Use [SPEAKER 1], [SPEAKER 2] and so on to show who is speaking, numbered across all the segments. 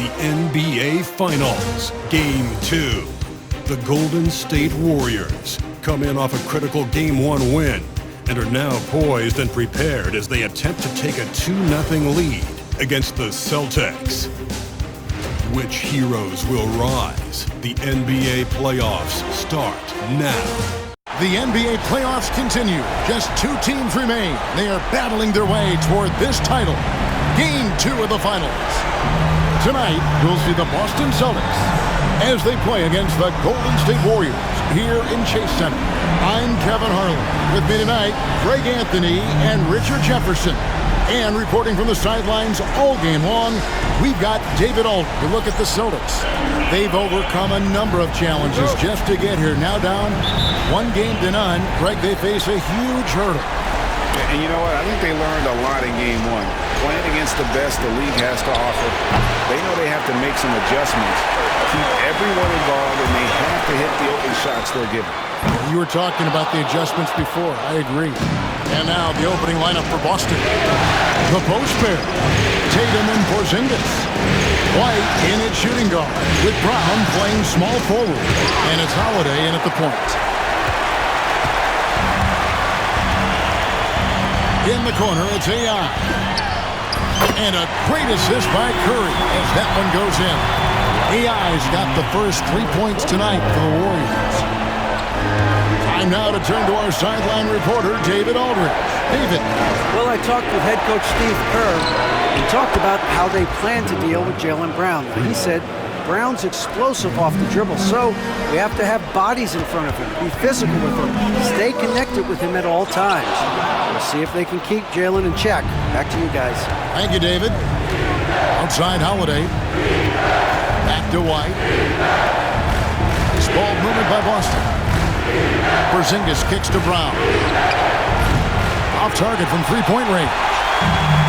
[SPEAKER 1] the NBA Finals, Game 2. The Golden State Warriors come in off a critical Game 1 win and are now poised and prepared as they attempt to take a 2-0 lead against the Celtics. Which heroes will rise? The NBA playoffs start now.
[SPEAKER 2] The NBA playoffs continue. Just 2 teams remain. They are battling their way toward this title. Game 2 of the finals. Tonight, we'll see the Boston Celtics as they play against the Golden State Warriors here in Chase Center. I'm Kevin Harlan. With me tonight, Greg Anthony and Richard Jefferson. And reporting from the sidelines all game long, we've got David Aldridge to look at the Celtics. They've overcome a number of challenges just to get here. Now down 1-0. Greg, they face a huge hurdle.
[SPEAKER 3] And you know what? I think they learned a lot in Game 1. Playing against the best the league has to offer, they know they have to make some adjustments, keep everyone involved, and they have to hit the open shots they're given.
[SPEAKER 2] You were talking about the adjustments before. I agree. And now the opening lineup for Boston. The post pair. Tatum and Porzingis. White in at shooting guard, with Brown playing small forward. And it's Holiday in at the point. In the corner, it's AI. And a great assist by Curry as that one goes in. AI's got the first 3 points tonight for the Warriors. Time now to turn to our sideline reporter, David Aldridge. David.
[SPEAKER 4] Well, I talked with head coach Steve Kerr and talked about how they plan to deal with Jaylen Brown. He said Brown's explosive off the dribble, so we have to have bodies in front of him, be physical with him, stay connected with him at all times. We'll see if they can keep Jaylen in check. Back to you guys.
[SPEAKER 2] Thank you, David. Outside Holiday. Back to White. This ball movement by Boston. Porzingis kicks to Brown. Off target from three-point range.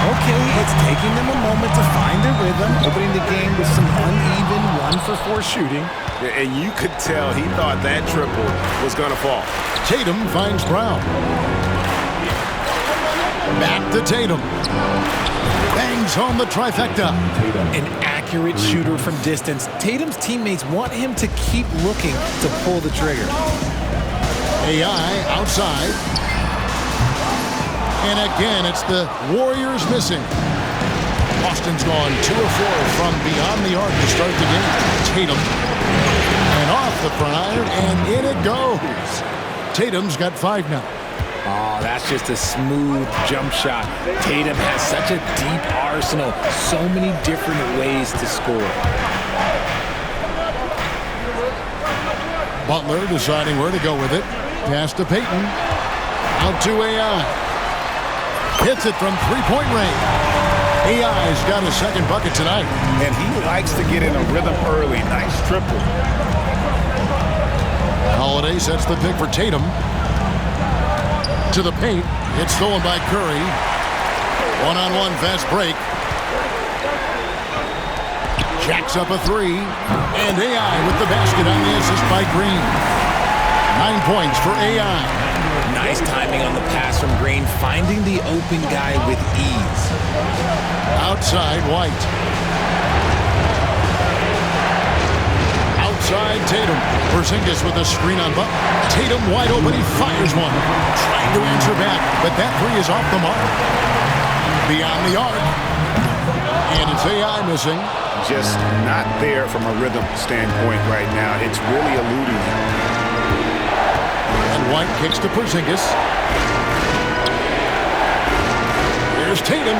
[SPEAKER 5] Okay, it's taking them a moment to find their rhythm, opening the game with some uneven 1-for-4 shooting.
[SPEAKER 3] And you could tell he thought that triple was going to fall.
[SPEAKER 2] Tatum finds Brown. Back to Tatum. Bangs home the trifecta.
[SPEAKER 5] An accurate shooter from distance. Tatum's teammates want him to keep looking to pull the trigger.
[SPEAKER 2] AI outside. And again, it's the Warriors missing. Boston's gone 2 of 4 from beyond the arc to start the game. Tatum. And off the front iron, and in it goes. Tatum's got 5 now.
[SPEAKER 5] Oh, that's just a smooth jump shot. Tatum has such a deep arsenal. So many different ways to score.
[SPEAKER 2] Butler deciding where to go with it. Pass to Payton. Out to AI. Hits it from three-point range. AI's got his second bucket tonight.
[SPEAKER 3] And he likes to get in a rhythm early. Nice triple.
[SPEAKER 2] Holiday sets the pick for Tatum. To the paint. It's stolen by Curry. One-on-one fast break. Jacks up a 3. And AI with the basket on the assist by Green. 9 points for AI.
[SPEAKER 5] Nice timing on the pass from Green, finding the open guy with ease.
[SPEAKER 2] Outside, White. Outside, Tatum. Porzingis with a screen on Butler. Tatum wide open, he fires one. Trying to answer back, but that 3 is off the mark. Beyond the arc. And it's AI missing.
[SPEAKER 3] Just not there from a rhythm standpoint right now. It's really eluding him.
[SPEAKER 2] And White kicks to Porzingis. Here's Tatum.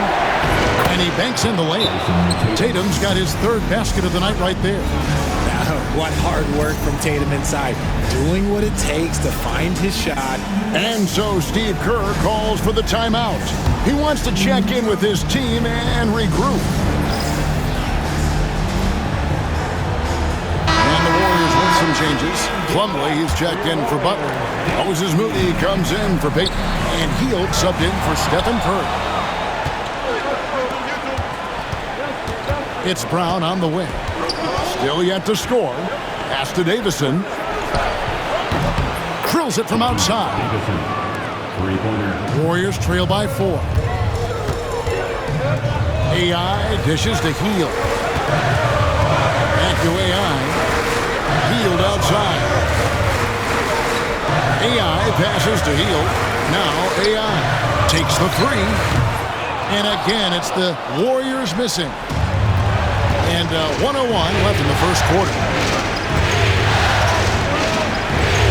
[SPEAKER 2] And he banks in the layup. Tatum's got his 3rd basket of the night right there.
[SPEAKER 5] What hard work from Tatum inside. Doing what it takes to find his shot.
[SPEAKER 2] And so Steve Kerr calls for the timeout. He wants to check in with his team and regroup. And the Warriors with some changes. Plumlee, he's checked in for Butler. Moses Moody comes in for Payton. And Hield subbed in for Stephen Curry. It's Brown on the wing. Still yet to score. Pass to Davison. Drills it from outside. Warriors trail by 4. AI dishes to Hield. It passes to Hield. Now AI takes the three. And again, it's the Warriors missing. And 1:01 left in the first quarter.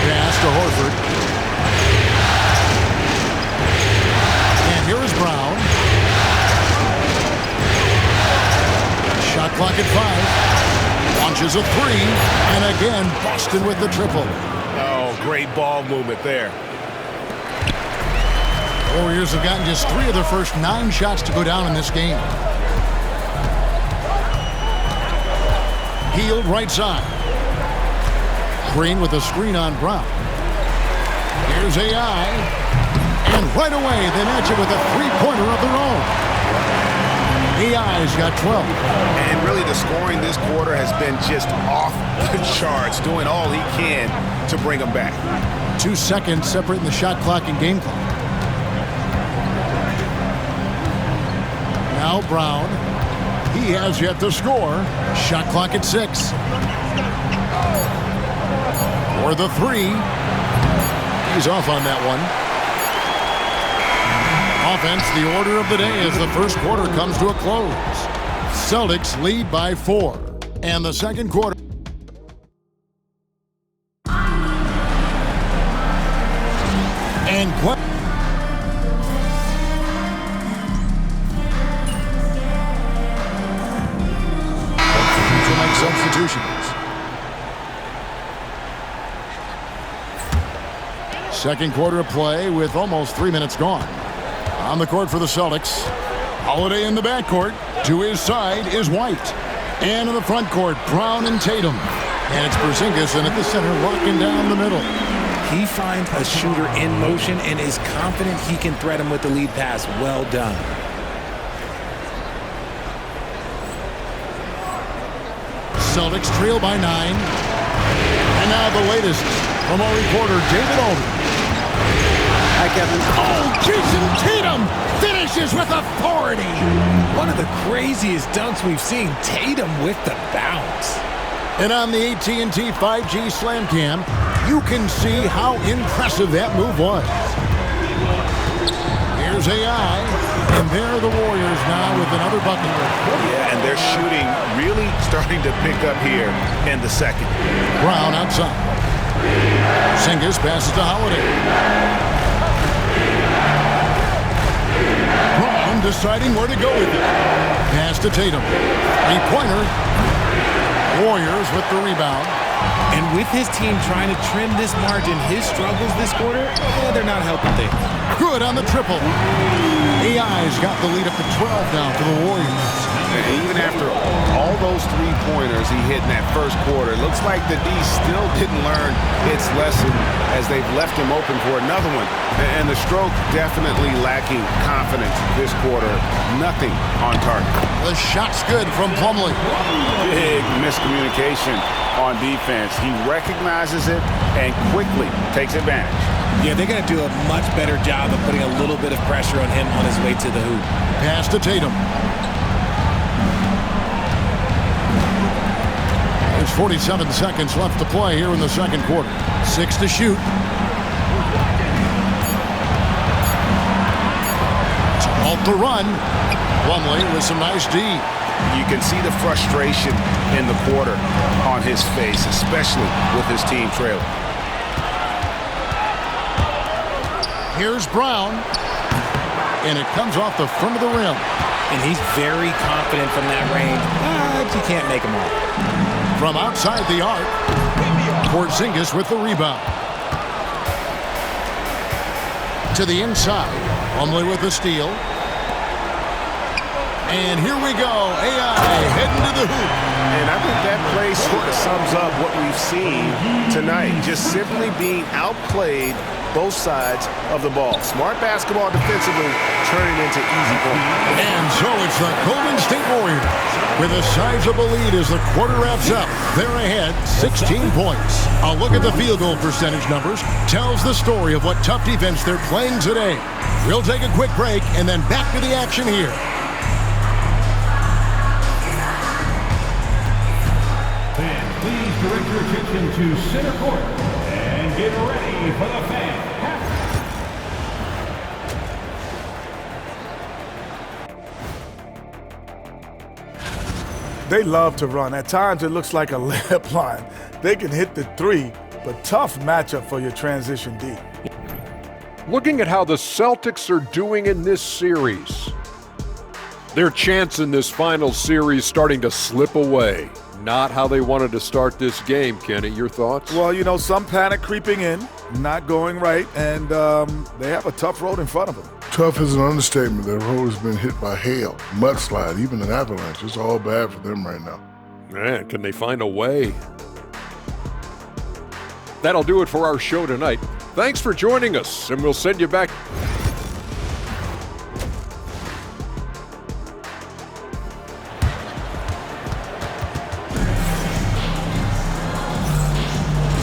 [SPEAKER 2] Pass to Horford. And here is Brown. Shot clock at 5. Launches a three. And again, Boston with the triple.
[SPEAKER 3] Oh, great ball movement there.
[SPEAKER 2] Warriors have gotten just 3 of their first 9 shots to go down in this game. Hield right side. Green with a screen on Brown. Here's AI. And right away, they match it with a three-pointer of their own. AI's got 12.
[SPEAKER 3] And really the scoring this quarter has been just off the charts, doing all he can to bring them back.
[SPEAKER 2] 2 seconds separating the shot clock and game clock. Now Brown. He has yet to score. Shot clock at 6. For the three. He's off on that one. Offense, the order of the day as the first quarter comes to a close. Celtics lead by 4. And the second quarter. And substitutions. Second quarter of play with almost 3 minutes gone. On the court for the Celtics. Holiday in the backcourt. To his side is White. And in the front court, Brown and Tatum. And it's Porzingis in at the center, locking down the middle.
[SPEAKER 5] He finds a shooter in motion and is confident he can threat him with the lead pass. Well done.
[SPEAKER 2] Celtics trail by 9. And now the latest from our reporter, David Aldridge.
[SPEAKER 4] Hi, Kevin.
[SPEAKER 2] Oh, Jason Tatum finishes with authority.
[SPEAKER 5] One of the craziest dunks we've seen. Tatum with the bounce.
[SPEAKER 2] And on the AT&T 5G Slam Cam, you can see how impressive that move was. Here's AI, and there are the Warriors now with another bucket.
[SPEAKER 3] Yeah, and they're shooting really starting to pick up here in the second.
[SPEAKER 2] Brown outside. Porzingis passes to Holiday. Brown deciding where to go with it. Pass to Tatum. Three-pointer. Warriors with the rebound.
[SPEAKER 5] And with his team trying to trim this margin, his struggles this quarter, they're not helping things.
[SPEAKER 2] Good on the triple. AI's got the lead up to 12 now for the Warriors.
[SPEAKER 3] And even after all those three-pointers he hit in that first quarter, it looks like the D still didn't learn its lesson as they've left him open for another one. And the stroke definitely lacking confidence this quarter. Nothing on target.
[SPEAKER 2] The shot's good from Plumlee.
[SPEAKER 3] Big miscommunication on defense. He recognizes it and quickly takes advantage.
[SPEAKER 5] Yeah, they're going to do a much better job of putting a little bit of pressure on him on his way to the hoop.
[SPEAKER 2] Pass to Tatum. There's 47 seconds left to play here in the second quarter. 6 to shoot. To halt the run. Plumlee with some nice D.
[SPEAKER 3] You can see the frustration in the quarter on his face, especially with his team trailing.
[SPEAKER 2] Here's Brown. And it comes off the front of the rim.
[SPEAKER 5] And he's very confident from that range, but you can't make him all.
[SPEAKER 2] From outside the arc, Porzingis with the rebound. To the inside, Plumlee with the steal. And here we go, AI heading to the hoop.
[SPEAKER 3] And I think that play sort of sums up what we've seen tonight. Just simply being outplayed both sides of the ball. Smart basketball defensively, turning into easy points.
[SPEAKER 2] And so it's the Golden State Warriors with a sizable lead as the quarter wraps up. They're ahead 16 points. A look at the field goal percentage numbers tells the story of what tough defense they're playing today. We'll take a quick break and then back to the action here.
[SPEAKER 6] Fans, please direct your attention to center court and get ready for the fan They love to run. At times, it looks like a layup line. They can hit the three, but tough matchup for your transition D.
[SPEAKER 7] Looking at how the Celtics are doing in this series, their chance in this final series starting to slip away. Not how they wanted to start this game, Kenny. Your thoughts?
[SPEAKER 6] Well, you know, some panic creeping in, not going right, and they have a tough road in front of them.
[SPEAKER 8] Tough is an understatement. Their road has been hit by hail, mudslide, even an avalanche. It's all bad for them right now.
[SPEAKER 7] Man, can they find a way? That'll do it for our show tonight. Thanks for joining us, and we'll send you back.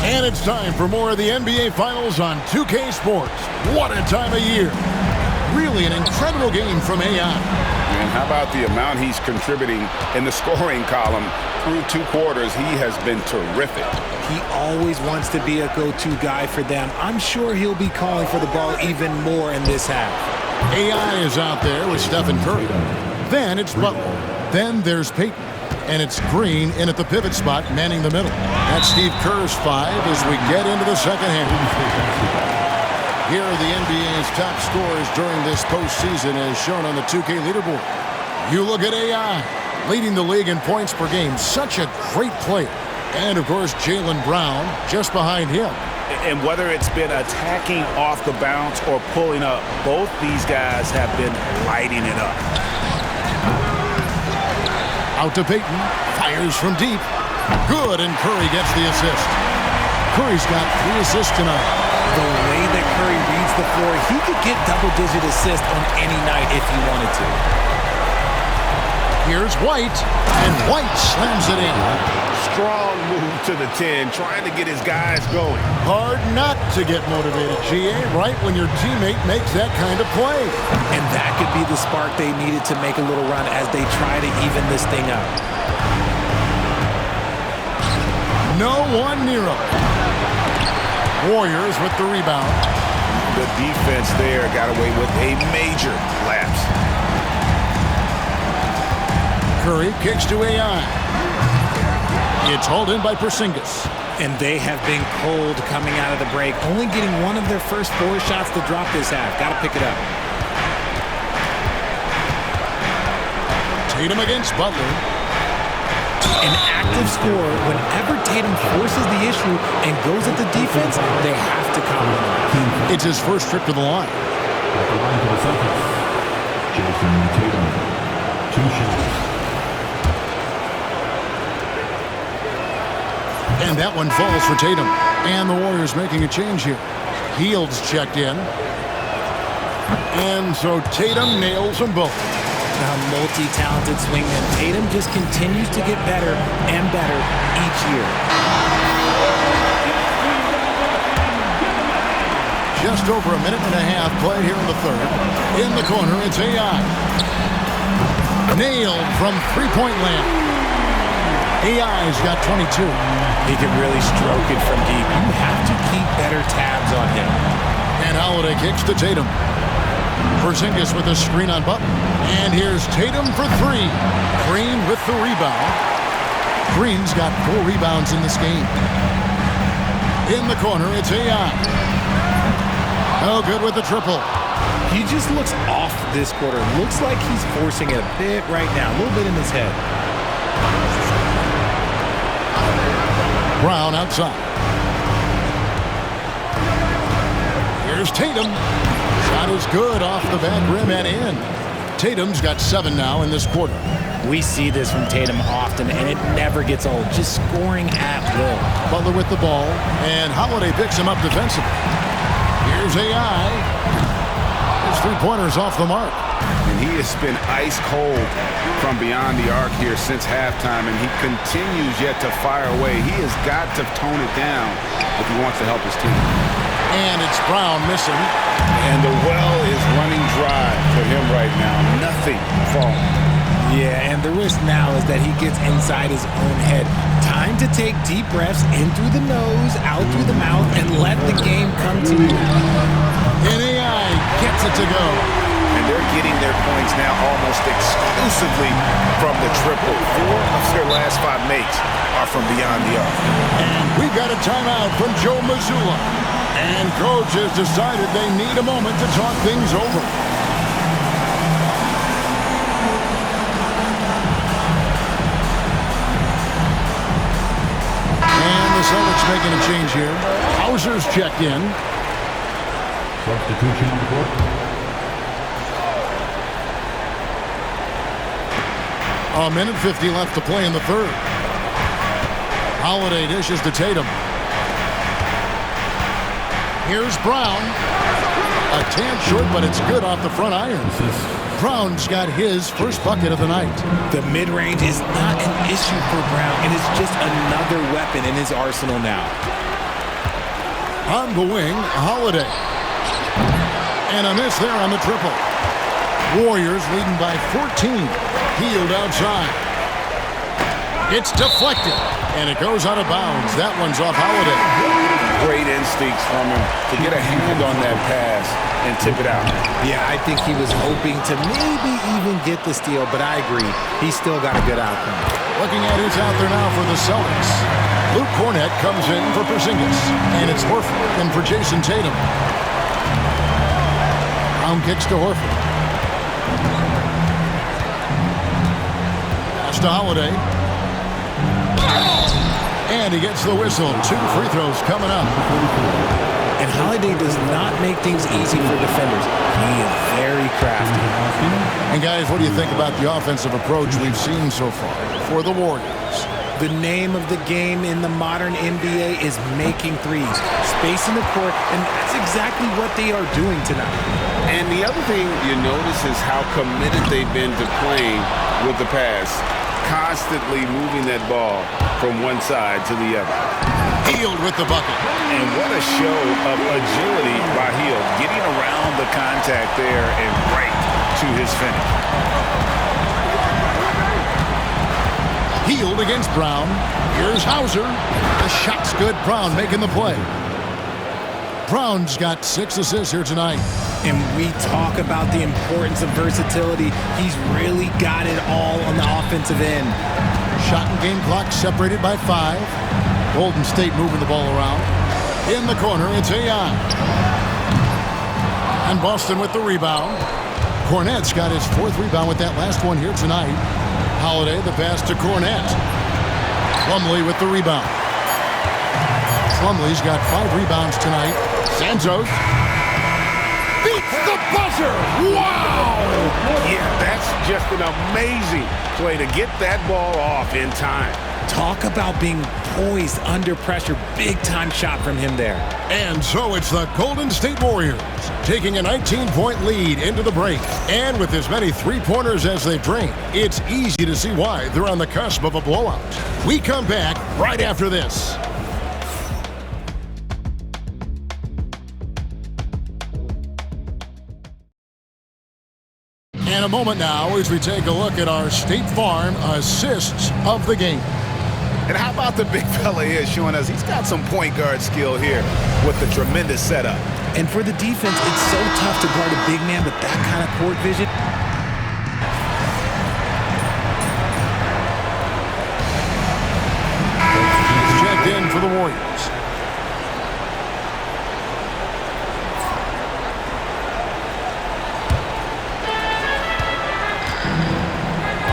[SPEAKER 2] And it's time for more of the NBA Finals on 2K Sports. What a time of year. Really an incredible game from AI.
[SPEAKER 3] And how about the amount he's contributing in the scoring column through 2 quarters? He has been terrific.
[SPEAKER 5] He always wants to be a go-to guy for them. I'm sure he'll be calling for the ball even more in this half.
[SPEAKER 2] AI is out there with Stephen Curry. Then it's Butler. Then there's Payton. And it's Green in at the pivot spot, manning the middle. That's Steve Kerr's 5 as we get into the second half. Here are the NBA's top scorers during this postseason as shown on the 2K leaderboard. You look at AI, leading the league in points per game. Such a great player. And, of course, Jaylen Brown just behind him.
[SPEAKER 3] And whether it's been attacking off the bounce or pulling up, both these guys have been lighting it up.
[SPEAKER 2] Out to Payton, fires from deep. Good, and Curry gets the assist. Curry's got 3 assists tonight.
[SPEAKER 5] The way that Curry reads the floor, he could get double-digit assists on any night if he wanted to.
[SPEAKER 2] Here's White, and White slams it in.
[SPEAKER 3] Strong move to the 10, trying to get his guys going.
[SPEAKER 2] Hard not to get motivated, GA, right when your teammate makes that kind of play.
[SPEAKER 5] And that could be the spark they needed to make a little run as they try to even this thing up.
[SPEAKER 2] No one near him. Warriors with the rebound.
[SPEAKER 3] The defense there got away with a major lapse.
[SPEAKER 2] Curry kicks to AI. It's hauled in by Porzingis.
[SPEAKER 5] And they have been cold coming out of the break, only getting one of their first 4 shots to drop this half. Got to pick it up.
[SPEAKER 2] Tatum against Butler.
[SPEAKER 5] An active scorer, whenever Tatum forces the issue and goes at the defense, they have to compliment.
[SPEAKER 2] It's his first trip to the line.
[SPEAKER 9] At the line for the Celtics, Jason Tatum, 2 shots.
[SPEAKER 2] And that one falls for Tatum. And the Warriors making a change here. Hields checked in. And so Tatum nails them both.
[SPEAKER 5] A multi-talented swingman. Tatum just continues to get better and better each year.
[SPEAKER 2] Just over a minute and a half played here in the third. In the corner, it's AI. Nailed from three-point land. AI's got 22.
[SPEAKER 5] He can really stroke it from deep. You have to keep better tabs on him.
[SPEAKER 2] And Holiday kicks to Tatum. Porzingis with a screen on Butler. And here's Tatum for 3. Green with the rebound. Green's got 4 rebounds in this game. In the corner, it's AI. No good with the triple.
[SPEAKER 5] He just looks off this quarter. Looks like he's forcing it a bit right now. A little bit in his head.
[SPEAKER 2] Brown outside. Here's Tatum. Shot is good off the back rim and in. Tatum's got 7 now in this quarter.
[SPEAKER 5] We see this from Tatum often, and it never gets old. Just scoring at will.
[SPEAKER 2] Butler with the ball, and Holiday picks him up defensively. Here's AI. His 3-pointer's off the mark.
[SPEAKER 3] And he has been ice cold from beyond the arc here since halftime, and he continues yet to fire away. He has got to tone it down if he wants to help his team.
[SPEAKER 2] And it's Brown missing.
[SPEAKER 3] And the well is running dry for him right now. Nothing falling.
[SPEAKER 5] Yeah, and the risk now is that he gets inside his own head. Time to take deep breaths in through the nose, out through the mouth, and let the game come to you.
[SPEAKER 2] And AI gets it to go.
[SPEAKER 3] and they're getting their points now almost exclusively from the triple. 4 of their last 5 makes are from beyond the arc.
[SPEAKER 2] And we've got a timeout from Joe Mazzulla. And coach has decided they need a moment to talk things over. And the Celtics making a change here. Hauser's checked in.
[SPEAKER 9] Substitution on the court.
[SPEAKER 2] A minute 50 left to play in the third. Holiday dishes to Tatum. Here's Brown. A tad short, but it's good off the front iron. Brown's got his first bucket of the night.
[SPEAKER 5] The mid-range is not an issue for Brown. It is just another weapon in his arsenal now.
[SPEAKER 2] On the wing, Holiday. And a miss there on the triple. Warriors leading by 14. Hield outside. It's deflected. And it goes out of bounds. That one's off Holiday.
[SPEAKER 3] Great instincts from him to get a hand on that pass and tip it out.
[SPEAKER 5] Yeah, I think he was hoping to maybe even get the steal, but I agree. He's still got a good outcome.
[SPEAKER 2] Looking at who's out there now for the Celtics. Luke Kornet comes in for Porzingis. And it's Horford in for Jason Tatum. Brown kicks to Horford. Pass to Holiday. And he gets the whistle. 2 free throws coming up.
[SPEAKER 5] And Holiday does not make things easy for defenders. He is very crafty.
[SPEAKER 2] And guys, what do you think about the offensive approach we've seen so far for the Warriors?
[SPEAKER 5] The name of the game in the modern NBA is making threes. Spacing the court, and that's exactly what they are doing tonight.
[SPEAKER 3] And the other thing you notice is how committed they've been to playing with the pass. Constantly moving that ball from one side to the other.
[SPEAKER 2] Hield with the bucket.
[SPEAKER 3] And what a show of agility by Hield, getting around the contact there and right to his finish.
[SPEAKER 2] Hield against Brown. Here's Hauser. The shot's good. Brown making the play. Brown's got 6 assists here tonight.
[SPEAKER 5] And we talk about the importance of versatility. He's really got it all on the offensive end.
[SPEAKER 2] Shot and game clock separated by 5. Golden State moving the ball around. In the corner, it's AI. And Boston with the rebound. Kornet's got his 4th rebound with that last one here tonight. Holiday, the pass to Kornet. Plumlee with the rebound. Plumlee's got 5 rebounds tonight. Santos beats the buzzer. Wow!
[SPEAKER 3] Yeah, that's just an amazing play to get that ball off in time.
[SPEAKER 5] Talk about being poised under pressure. Big time shot from him there.
[SPEAKER 2] And so it's the Golden State Warriors taking a 19-point lead into the break. And with as many 3-pointers as they've drained, it's easy to see why they're on the cusp of a blowout. We come back right after this. And a moment now as we take a look at our State Farm assists of the game.
[SPEAKER 3] And how about the big fella here showing us he's got some point guard skill here with the tremendous setup.
[SPEAKER 5] And for the defense, it's so tough to guard a big man with that kind of court vision.
[SPEAKER 2] He's checked in for the Warriors.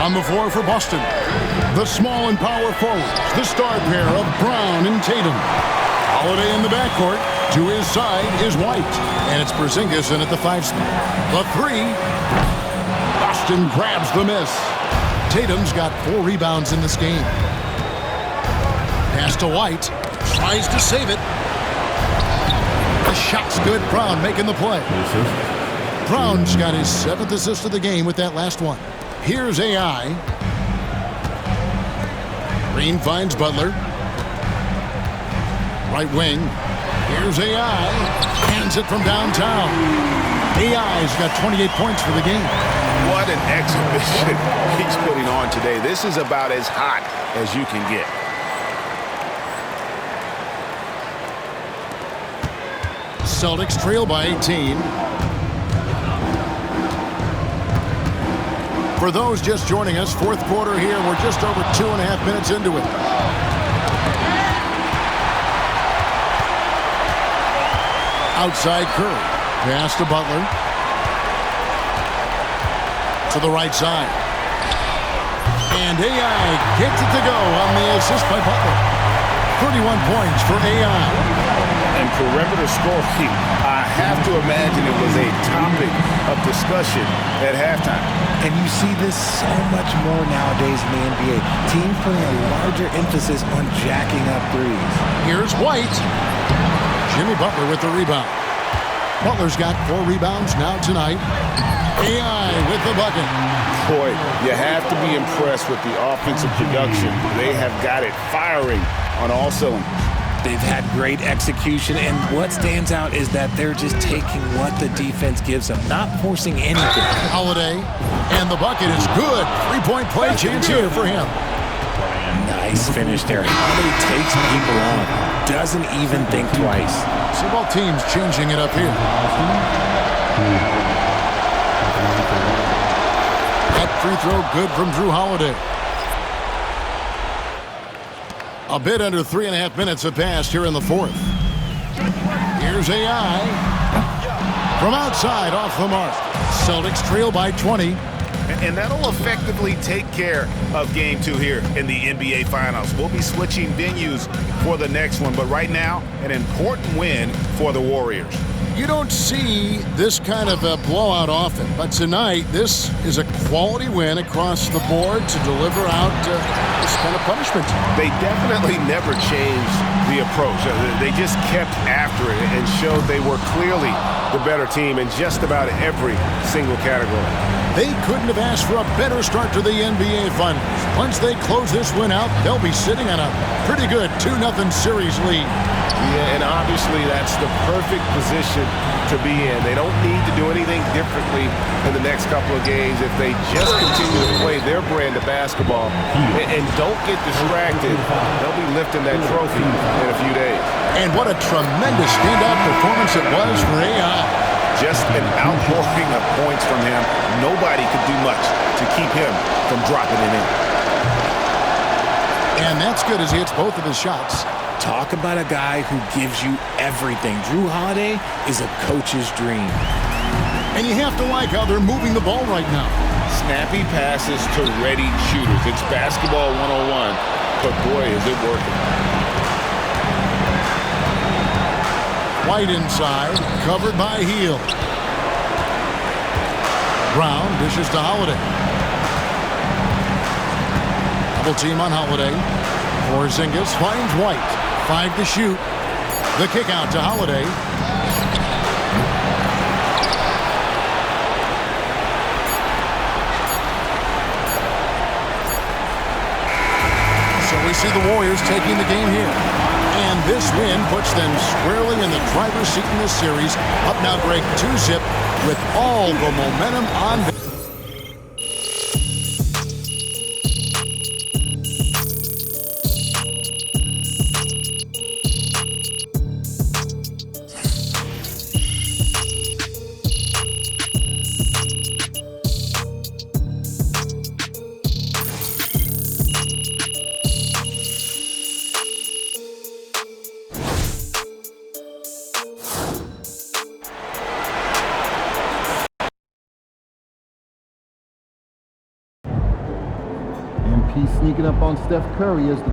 [SPEAKER 2] On the floor for Boston, the small and power forwards, the star pair of Brown and Tatum. Holiday in the backcourt. To his side is White, and it's Porzingis in at the 5 spot. The 3. Boston grabs the miss. Tatum's got 4 rebounds in this game. Pass to White. Tries to save it. The shot's good. Brown making the play. Brown's got his 7th assist of the game with that last one. Here's AI. Green finds Butler. Right wing. Here's AI. Hands it from downtown. AI's got 28 points for the game.
[SPEAKER 3] What an exhibition he's putting on today. This is about as hot as you can get.
[SPEAKER 2] Celtics trail by 18. For those just joining us, fourth quarter here. We're just over 2.5 minutes into it. Outside Curry. Pass to Butler. To the right side. And AI gets it to go on the assist by Butler. 31 points for AI.
[SPEAKER 3] And perimeter scoring, I have to imagine it was a topic of discussion at halftime.
[SPEAKER 5] And you see this so much more nowadays in the NBA. Teams putting a larger emphasis on jacking up threes.
[SPEAKER 2] Here's White. Jimmy Butler with the rebound. Butler's got 4 rebounds now tonight. AI with the bucket.
[SPEAKER 3] Boy, you have to be impressed with the offensive production. They have got it firing on all cylinders.
[SPEAKER 5] They've had great execution, and what stands out is that they're just taking what the defense gives them, not forcing anything.
[SPEAKER 2] Holiday, and the bucket is good. 3-point play chance here for him.
[SPEAKER 5] Nice finish there. Holiday takes people on, doesn't even think twice.
[SPEAKER 2] So both teams changing it up here. That free throw good from Drew Holiday. A bit under 3.5 minutes have passed here in the fourth. Here's AI. From outside, off the mark. Celtics trail by 20.
[SPEAKER 3] And that'll effectively take care of Game 2 here in the NBA Finals. We'll be switching venues for the next one, but right now, an important win for the Warriors.
[SPEAKER 2] You don't see this kind of a blowout often, but tonight, this is a quality win across the board to deliver out this kind of punishment.
[SPEAKER 3] They definitely never changed the approach. They just kept after it and showed they were clearly the better team in just about every single category.
[SPEAKER 2] They couldn't have asked for a better start to the NBA Finals. Once they close this win out, they'll be sitting on a pretty good 2-0 series lead.
[SPEAKER 3] Yeah, and obviously that's the perfect position to be in. They don't need to do anything differently in the next couple of games if they just continue to play their brand of basketball and don't get distracted. They'll be lifting that trophy in a few days.
[SPEAKER 2] And what a tremendous standout performance it was for AI.
[SPEAKER 3] Just an outpouring of points from him. Nobody could do much to keep him from dropping it in.
[SPEAKER 2] And that's good as he hits both of his shots.
[SPEAKER 5] Talk about a guy who gives you everything. Drew Holiday is a coach's dream.
[SPEAKER 2] And you have to like how they're moving the ball right now.
[SPEAKER 3] Snappy passes to ready shooters. It's basketball 101, but boy, is it working.
[SPEAKER 2] White inside, covered by Hield. Brown dishes to Holiday. Double team on Holiday. Porzingis finds White. 5 to shoot. The kick out to Holiday. So we see the Warriors taking the game here. And this win puts them squarely in the driver's seat in this series. Up now, Greg, 2-zip with all the momentum on them.
[SPEAKER 10] He's sneaking up on Steph Curry as the